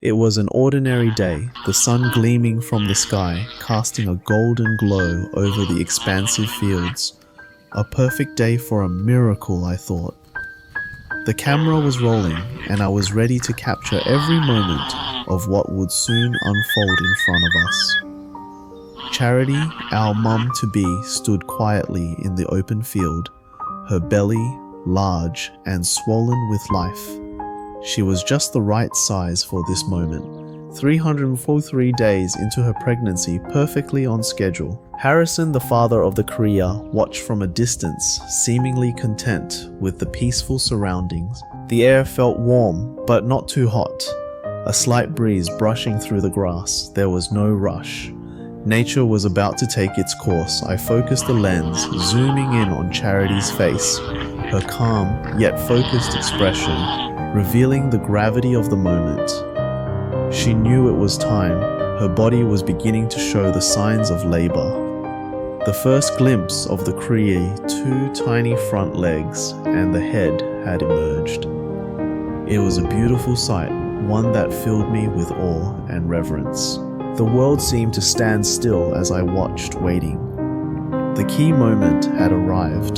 It was an ordinary day, the sun gleaming from the sky, casting a golden glow over the expansive fields. A perfect day for a miracle, I thought. The camera was rolling, and I was ready to capture every moment of what would soon unfold in front of us. Charity, our mum-to-be, stood quietly in the open field, her belly large and swollen with life. She was just the right size for this moment, 343 days into her pregnancy, perfectly on schedule. Harrison, the father of the cria, watched from a distance, seemingly content with the peaceful surroundings. The air felt warm, but not too hot. A slight breeze brushing through the grass. There was no rush. Nature was about to take its course. I focused the lens, zooming in on Charity's face, her calm yet focused expression, revealing the gravity of the moment. She knew it was time. Her body was beginning to show the signs of labor. The first glimpse of the cria, two tiny front legs, and the head had emerged. It was a beautiful sight, one that filled me with awe and reverence. The world seemed to stand still as I watched, waiting. The key moment had arrived,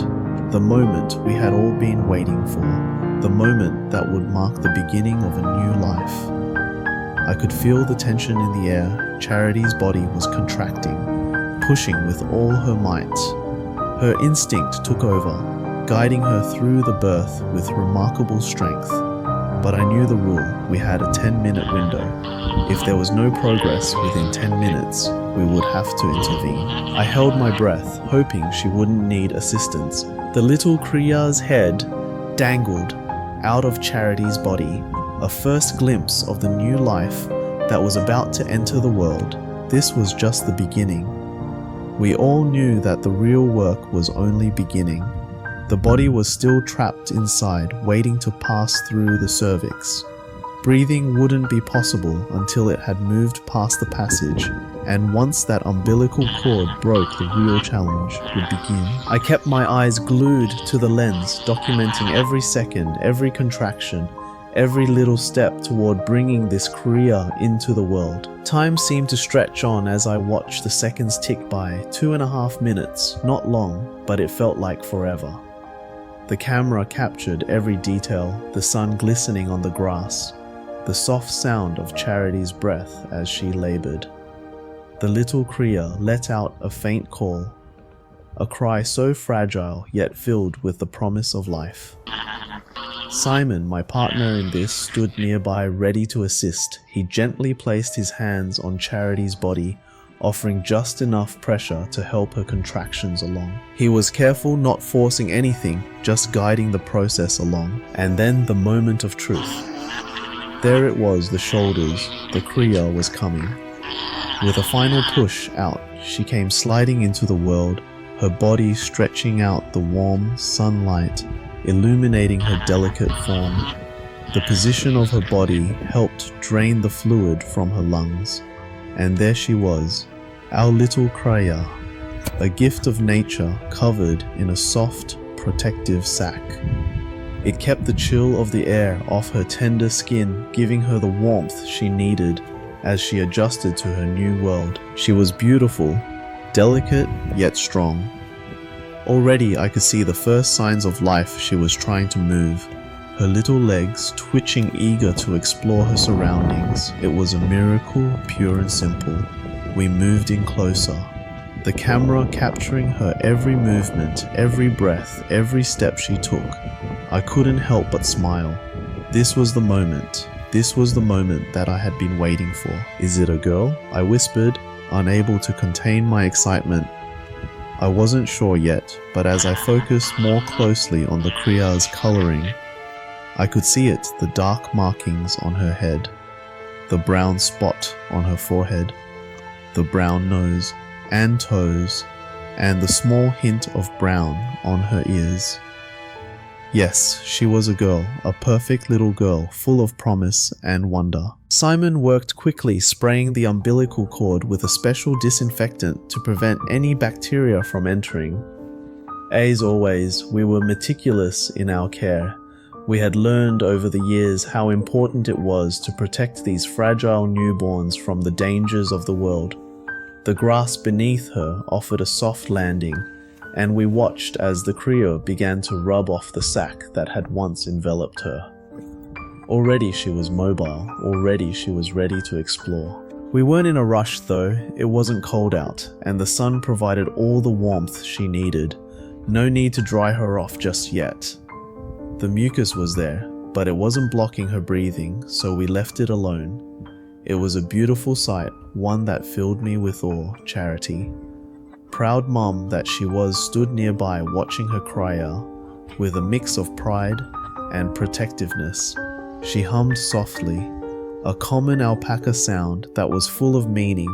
the moment we had all been waiting for, the moment that would mark the beginning of a new life. I could feel the tension in the air. Charity's body was contracting, pushing with all her might. Her instinct took over, guiding her through the birth with remarkable strength. But I knew the rule. We had a 10-minute window. If there was no progress within 10 minutes, we would have to intervene. I held my breath, hoping she wouldn't need assistance. The little cria's head dangled out of Charity's body, a first glimpse of the new life that was about to enter the world. This was just the beginning. We all knew that the real work was only beginning. The body was still trapped inside, waiting to pass through the cervix. Breathing wouldn't be possible until it had moved past the passage, and once that umbilical cord broke, the real challenge would begin. I kept my eyes glued to the lens, documenting every second, every contraction, every little step toward bringing this cria into the world. Time seemed to stretch on as I watched the seconds tick by, 2.5 minutes, not long, but it felt like forever. The camera captured every detail, the sun glistening on the grass, the soft sound of Charity's breath as she labored. The little cria let out a faint call, a cry so fragile yet filled with the promise of life. Simon, my partner in this, stood nearby ready to assist. He gently placed his hands on Charity's body, offering just enough pressure to help her contractions along. He was careful, not forcing anything, just guiding the process along. And then the moment of truth. There it was, the shoulders. The cria was coming. With a final push out, she came sliding into the world, her body stretching out the warm sunlight, illuminating her delicate form. The position of her body helped drain the fluid from her lungs. And there she was, our little cria, a gift of nature covered in a soft, protective sac. It kept the chill of the air off her tender skin, giving her the warmth she needed as she adjusted to her new world. She was beautiful, delicate yet strong. Already I could see the first signs of life. She was trying to move, her little legs twitching, eager to explore her surroundings. It was a miracle, pure and simple. We moved in closer, the camera capturing her every movement, every breath, every step she took. I couldn't help but smile. This was the moment. This was the moment that I had been waiting for. Is it a girl? I whispered, unable to contain my excitement. I wasn't sure yet, but as I focused more closely on the cria's coloring, I could see it, the dark markings on her head, the brown spot on her forehead, the brown nose and toes, and the small hint of brown on her ears. Yes, she was a girl, a perfect little girl, full of promise and wonder. Simon worked quickly, spraying the umbilical cord with a special disinfectant to prevent any bacteria from entering. As always, we were meticulous in our care. We had learned over the years how important it was to protect these fragile newborns from the dangers of the world. The grass beneath her offered a soft landing, and we watched as the cria began to rub off the sack that had once enveloped her. Already she was mobile, already she was ready to explore. We weren't in a rush though, it wasn't cold out, and the sun provided all the warmth she needed. No need to dry her off just yet. The mucus was there, but it wasn't blocking her breathing, so we left it alone. It was a beautiful sight, one that filled me with awe. Charity, proud mom that she was, stood nearby watching her cry out with a mix of pride and protectiveness. She hummed softly, a common alpaca sound that was full of meaning,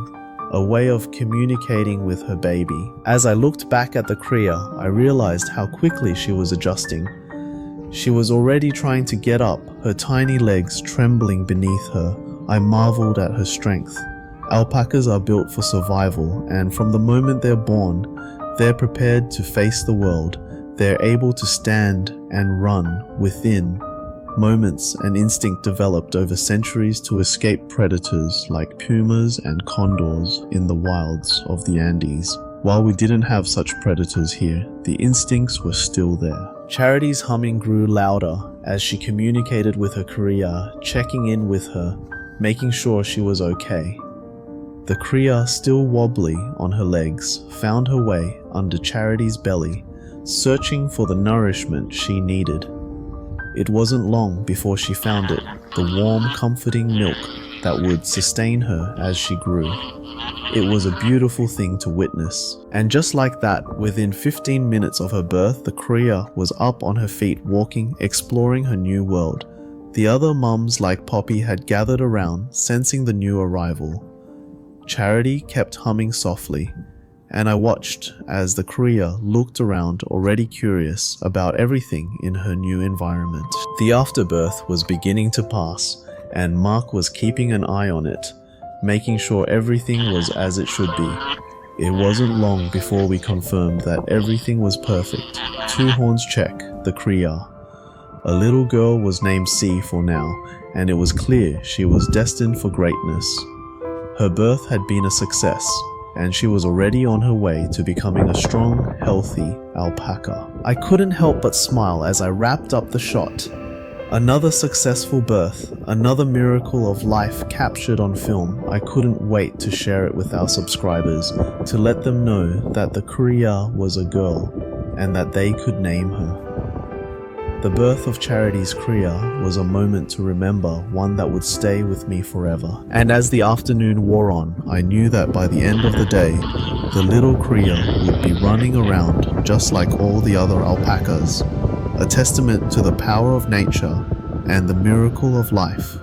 a way of communicating with her baby. As I looked back at the cria, I realized how quickly she was adjusting. She was already trying to get up, her tiny legs trembling beneath her. I marveled at her strength. Alpacas are built for survival, and from the moment they're born, they're prepared to face the world. They're able to stand and run within moments. An instinct developed over centuries to escape predators like pumas and condors in the wilds of the Andes. While we didn't have such predators here, the instincts were still there. Charity's humming grew louder as she communicated with her cria, checking in with her, making sure she was okay. The cria, still wobbly on her legs, found her way under Charity's belly, searching for the nourishment she needed. It wasn't long before she found it, the warm, comforting milk that would sustain her as she grew. It was a beautiful thing to witness. And just like that, within 15 minutes of her birth, the cria was up on her feet, walking, exploring her new world. The other mums like Poppy had gathered around, sensing the new arrival. Charity kept humming softly, and I watched as the cria looked around, already curious about everything in her new environment. The afterbirth was beginning to pass, and Mark was keeping an eye on it, making sure everything was as it should be. It wasn't long before we confirmed that everything was perfect. 2 horns check, the cria. A little girl was named C for now, and it was clear she was destined for greatness. Her birth had been a success, and she was already on her way to becoming a strong, healthy alpaca. I couldn't help but smile as I wrapped up the shot. Another successful birth, another miracle of life captured on film. I couldn't wait to share it with our subscribers, to let them know that the cria was a girl and that they could name her. The birth of Charity's cria was a moment to remember, one that would stay with me forever. And as the afternoon wore on, I knew that by the end of the day, the little cria would be running around just like all the other alpacas, a testament to the power of nature and the miracle of life.